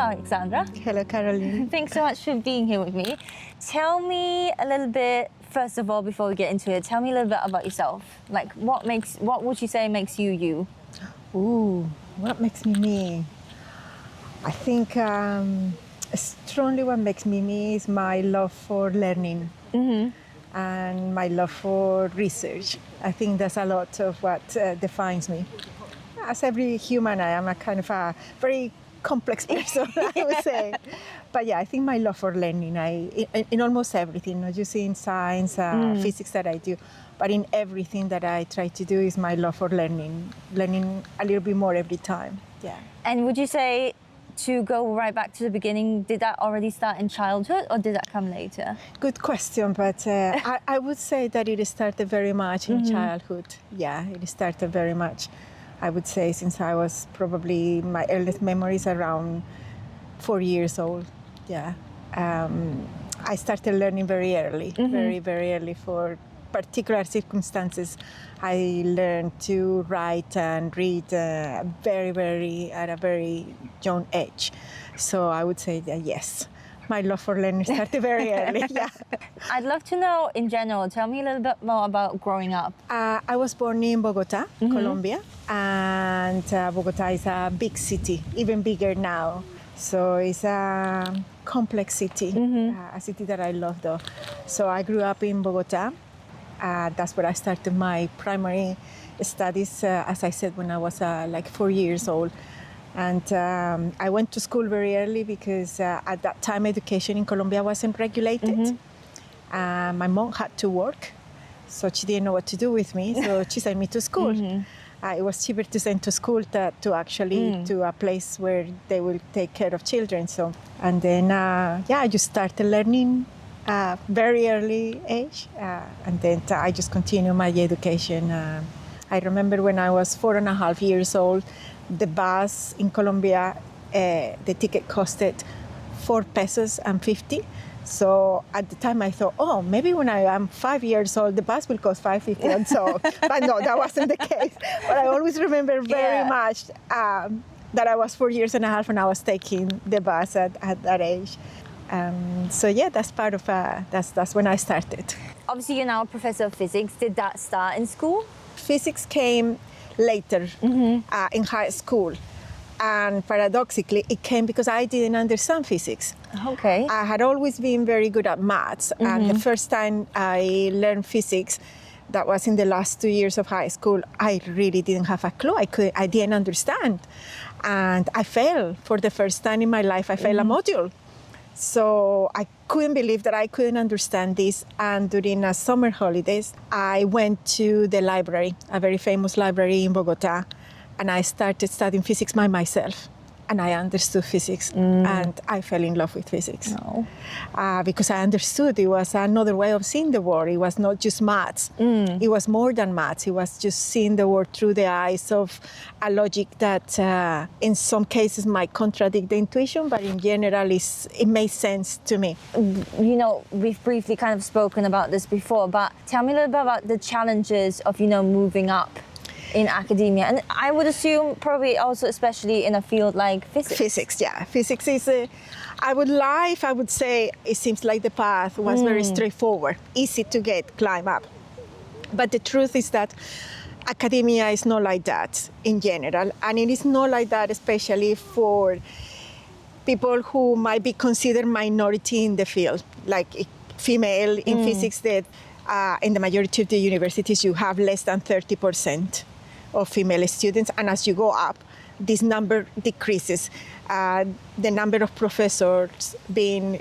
Alexandra. Hello, Carolin. Thanks so much for being here with me. Tell me a little bit, first of all, before we get into it, tell me a little bit about yourself. Like, what would you say makes you you? Ooh, what makes me me? I think strongly what makes me me is my love for learning and my love for research. I think that's a lot of what defines me. As every human, I am a kind of a very complex person, I would say. But yeah, I think my love for learning, in almost everything, not just in science, physics that I do, but in everything that I try to do is my love for learning a little bit more every time. Yeah. And would you say, to go right back to the beginning, did that already start in childhood or did that come later? Good question, but I would say that it started very much in childhood. Yeah, it started very much. I would say since I was probably, my earliest memories around 4 years old. Yeah. I started learning very early, very, very early for particular circumstances. I learned to write and read at a very young age. So I would say that yes, my love for learning started very early. Yeah. I'd love to know in general, tell me a little bit more about growing up. I was born in Bogota, Colombia, and Bogota is a big city, even bigger now. So it's a complex city, a city that I love though. So I grew up in Bogota. That's where I started my primary studies, as I said, when I was like 4 years old. And I went to school very early because at that time education in Colombia wasn't regulated. My mom had to work, so she didn't know what to do with me, so she sent me to school. It was cheaper to send to school to actually to a place where they will take care of children. So, and then I just started learning very early age, and then I just continued my education. I remember when I was 4.5 years old, the bus in Colombia, the ticket costed 4 pesos and 50. So at the time I thought, oh, maybe when I am 5 years old, the bus will cost 5.50 and so, but no, that wasn't the case. But I always remember very much that I was 4.5 years and I was taking the bus at that age. So yeah, that's part of, that's when I started. Obviously, you're now a professor of physics. Did that start in school? Physics came later in high school. And paradoxically, it came because I didn't understand physics. Okay. I had always been very good at maths. And the first time I learned physics, that was in the last 2 years of high school, I really didn't have a clue. I didn't understand. And I failed for the first time in my life. I failed a module. So I couldn't believe that I couldn't understand this. And during a summer holidays, I went to the library, a very famous library in Bogota, and I started studying physics by myself. And I understood physics, and I fell in love with physics. No. Because I understood it was another way of seeing the world. It was not just maths. It was more than maths. It was just seeing the world through the eyes of a logic that in some cases might contradict the intuition, but in general it made sense to me. You know, we've briefly kind of spoken about this before, but tell me a little bit about the challenges of, moving up in academia, and I would assume probably also especially in a field like physics. Physics, yeah. Physics is, I would say it seems like the path was very straightforward, easy to climb up. But the truth is that academia is not like that in general, and it is not like that especially for people who might be considered minority in the field, like female in physics, that in the majority of the universities you have less than 30% of female students, and as you go up, this number decreases. The number of professors being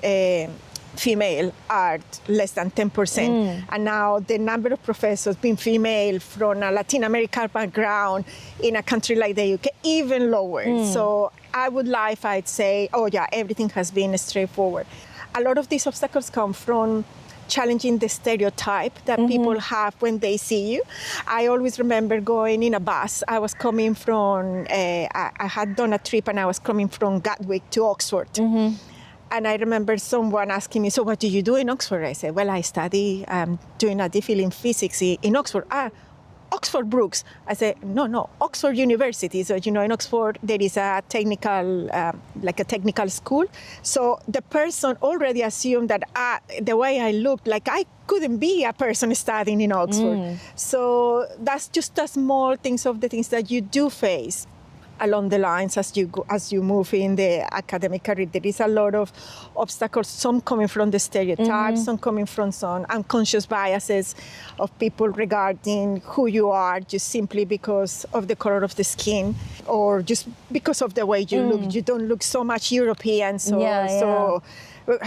female are less than 10%, and now the number of professors being female from a Latin American background in a country like the UK, even lower. So I would lie if I'd say, oh yeah, everything has been straightforward. A lot of these obstacles come from challenging the stereotype that people have when they see you. I always remember going in a bus. I was coming from, I had done a trip and I was coming from Gatwick to Oxford. And I remember someone asking me, so what do you do in Oxford? I said, well, I study, doing a DPhil in physics in Oxford. Oxford Brookes. I said, no, Oxford University. So, in Oxford, there is a technical, like a technical school. So the person already assumed that the way I looked, like I couldn't be a person studying in Oxford. So that's just the small things of the things that you do face along the lines as you move in the academic career. There is a lot of obstacles, some coming from the stereotypes, some coming from some unconscious biases of people regarding who you are just simply because of the color of the skin or just because of the way you look. You don't look so much European, so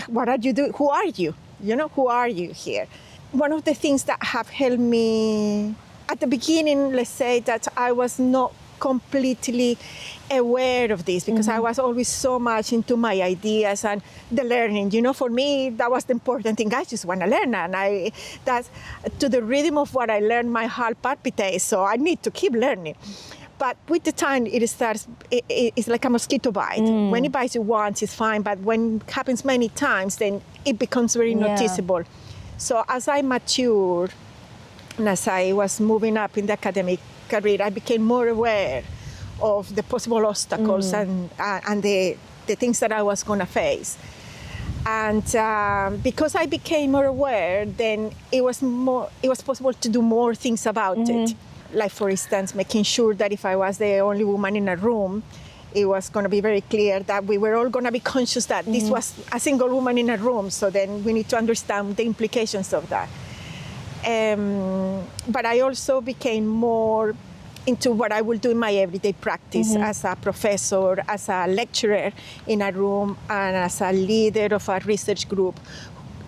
what are you doing? Who are you? Who are you here? One of the things that have helped me at the beginning, let's say that I was not completely aware of this because I was always so much into my ideas and the learning. For me, that was the important thing. I just want to learn, and that's to the rhythm of what I learned, my heart palpitates. So I need to keep learning. But with the time, it's like a mosquito bite. When it bites you once, it's fine. But when it happens many times, then it becomes very noticeable. So as I matured and as I was moving up in the academic career, I became more aware of the possible obstacles and the things that I was going to face. And because I became more aware, then it was possible to do more things about it. Like, for instance, making sure that if I was the only woman in a room, it was going to be very clear that we were all going to be conscious that this was a single woman in a room. So then we need to understand the implications of that. But I also became more into what I will do in my everyday practice as a professor, as a lecturer in a room, and as a leader of a research group.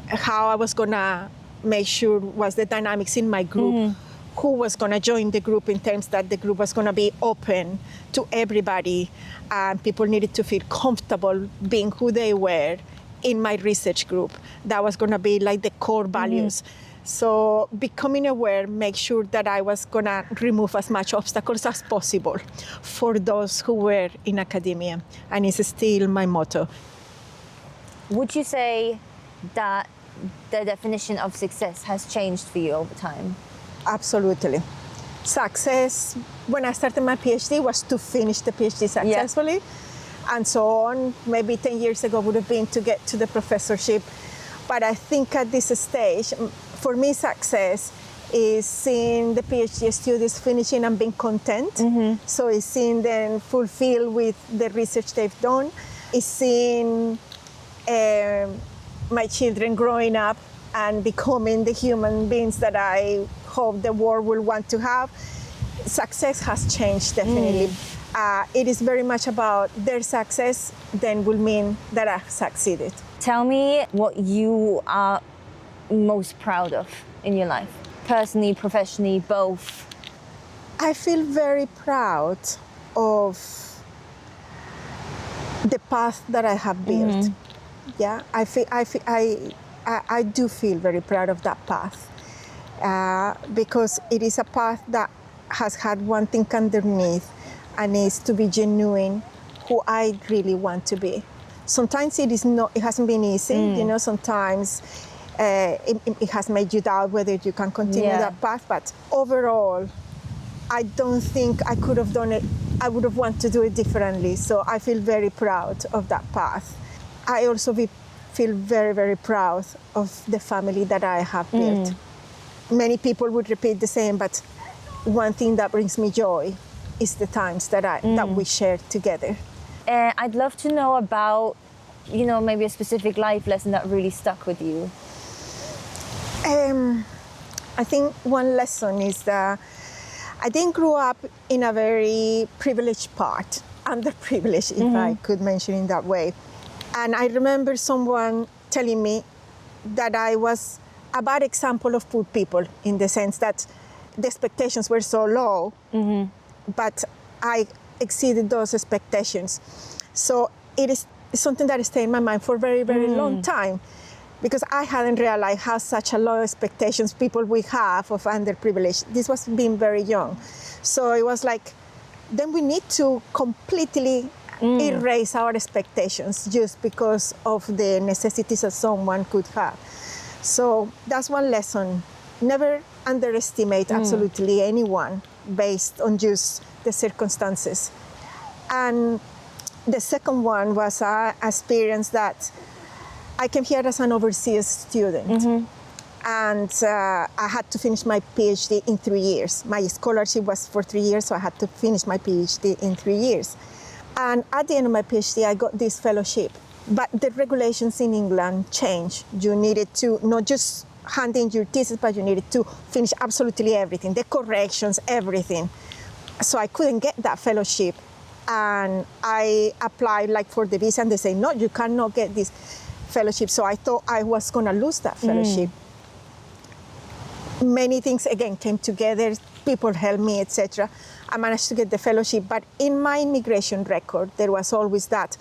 How I was going to make sure was the dynamics in my group, who was going to join the group in terms that the group was going to be open to everybody, and people needed to feel comfortable being who they were in my research group. That was going to be like the core values. So becoming aware, make sure that I was going to remove as much obstacles as possible for those who were in academia. And it's still my motto. Would you say that the definition of success has changed for you over time? Absolutely. Success, when I started my PhD, was to finish the PhD successfully. And so on, maybe 10 years ago would have been to get to the professorship. But I think at this stage, for me, success is seeing the PhD students finishing and being content. So it's seeing them fulfilled with the research they've done. It's seeing my children growing up and becoming the human beings that I hope the world will want to have. Success has changed, definitely. It is very much about their success, then will mean that I've succeeded. Tell me what you are most proud of in your life, personally, professionally, both. I feel very proud of the path that I have built. Yeah, I do feel very proud of that path because it is a path that has had one thing underneath, and is to be genuine who I really want to be. Sometimes it hasn't been easy, sometimes it has made you doubt whether you can continue that path, but overall, I don't think I could have done it. I would have wanted to do it differently, so I feel very proud of that path. I also feel very, very proud of the family that I have built. Many people would repeat the same, but one thing that brings me joy is the times that we share together. I'd love to know about, maybe a specific life lesson that really stuck with you. I think one lesson is that I didn't grow up in a very privileged part, underprivileged, if I could mention in that way. And I remember someone telling me that I was a bad example of poor people, in the sense that the expectations were so low, but I exceeded those expectations. So it is something that stayed in my mind for a very, very long time, because I hadn't realized how such a low expectations people we have of underprivileged. This was being very young. So it was like, then we need to completely erase our expectations just because of the necessities that someone could have. So that's one lesson. Never underestimate absolutely anyone based on just the circumstances. And the second one was an experience that I came here as an overseas student. And I had to finish my PhD in 3 years. My scholarship was for 3 years, so I had to finish my PhD in 3 years. And at the end of my PhD, I got this fellowship. But the regulations in England changed. You needed to not just hand in your thesis, but you needed to finish absolutely everything, the corrections, everything. So I couldn't get that fellowship. And I applied like for the visa, and they say, no, you cannot get this fellowship. So I thought I was gonna lose that fellowship. Many things again came together, people helped me, etc. I managed to get the fellowship, but in my immigration record, there was always that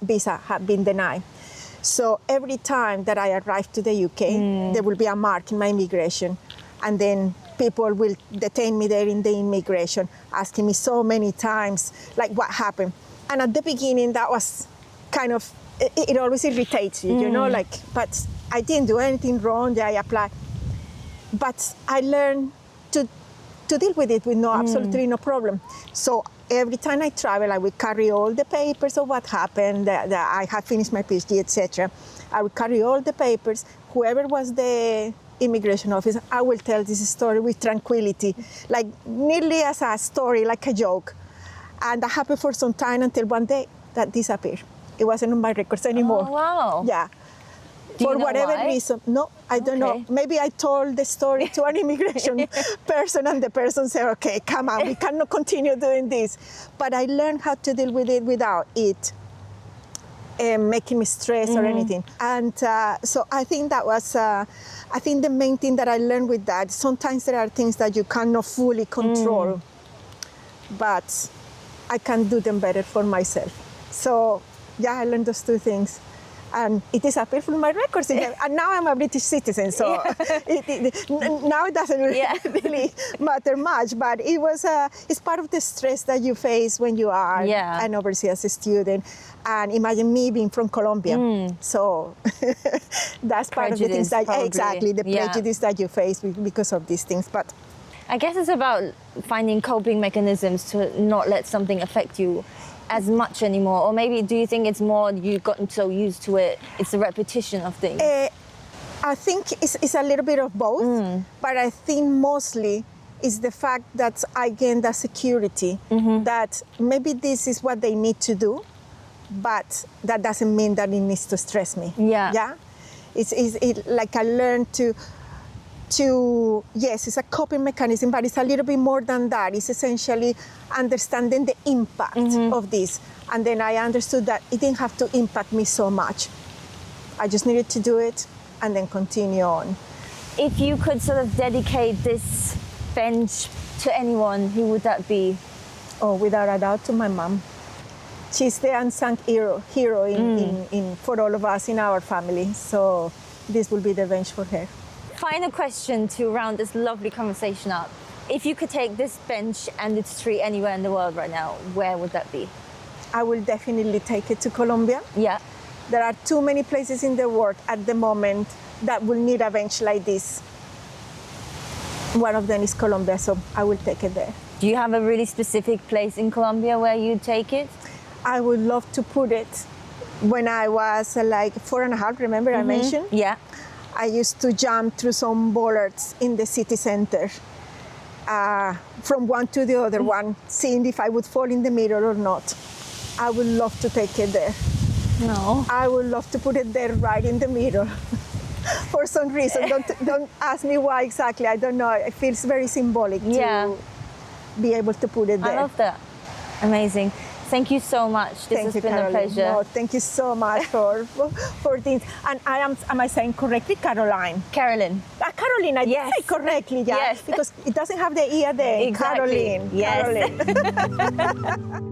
visa had been denied. So every time that I arrived to the UK, there will be a mark in my immigration, and then people will detain me there in the immigration, asking me so many times, like, what happened? And at the beginning, that was kind of, it always irritates you, you know, like, but I didn't do anything wrong, I applied. But I learned to deal with it with absolutely no problem. So every time I travel, I would carry all the papers of what happened, that I had finished my PhD, etc. I would carry all the papers. Whoever was the immigration officer, I will tell this story with tranquility, like nearly as a story, like a joke. And that happened for some time until one day that disappeared. It wasn't on my records anymore. Oh, wow. Yeah. Do For you know whatever why? reason. No, I don't know. Maybe I told the story to an immigration person, and the person said, okay, come on, we cannot continue doing this. But I learned how to deal with it without it making me stress or anything. And so I think that was, I think the main thing that I learned with that, sometimes there are things that you cannot fully control, but I can do them better for myself. So yeah, I learned those two things. And it disappeared from my records. And now I'm a British citizen, so now it doesn't really matter much. But it was it's part of the stress that you face when you are an overseas student. And imagine me being from Colombia. So that's part of the things that, exactly, the prejudice that you face because of these things. But I guess it's about finding coping mechanisms to not let something affect you as much anymore, or maybe do you think it's more you've gotten so used to it, it's the repetition of things? I think it's a little bit of both, but I think mostly it's the fact that I gained that security, that maybe this is what they need to do, but that doesn't mean that it needs to stress me. Yeah. It's like I learned to yes, it's a coping mechanism, but it's a little bit more than that. It's essentially understanding the impact of this. And then I understood that it didn't have to impact me so much. I just needed to do it and then continue on. If you could sort of dedicate this bench to anyone, who would that be? Oh, without a doubt, to my mom. She's the unsung hero in for all of us in our family. So this will be the bench for her. Final question to round this lovely conversation up. If you could take this bench and its tree anywhere in the world right now, where would that be? I will definitely take it to Colombia. Yeah. There are too many places in the world at the moment that will need a bench like this. One of them is Colombia, so I will take it there. Do you have a really specific place in Colombia where you'd take it? I would love to put it when I was like 4.5, remember I mentioned? Yeah. I used to jump through some bollards in the city center, from one to the other one, seeing if I would fall in the middle or not. I would love to take it there. No. I would love to put it there right in the middle. For some reason, don't ask me why exactly, I don't know. It feels very symbolic to be able to put it there. I love that. Amazing. Thank you so much. This has been Carolin. a pleasure. No, thank you so much for this. And am I saying correctly, Caroline? Carolin. Carolin, I did say correctly, Yes. Because it doesn't have the E at the end. Exactly. Carolin. Yes. Carolin.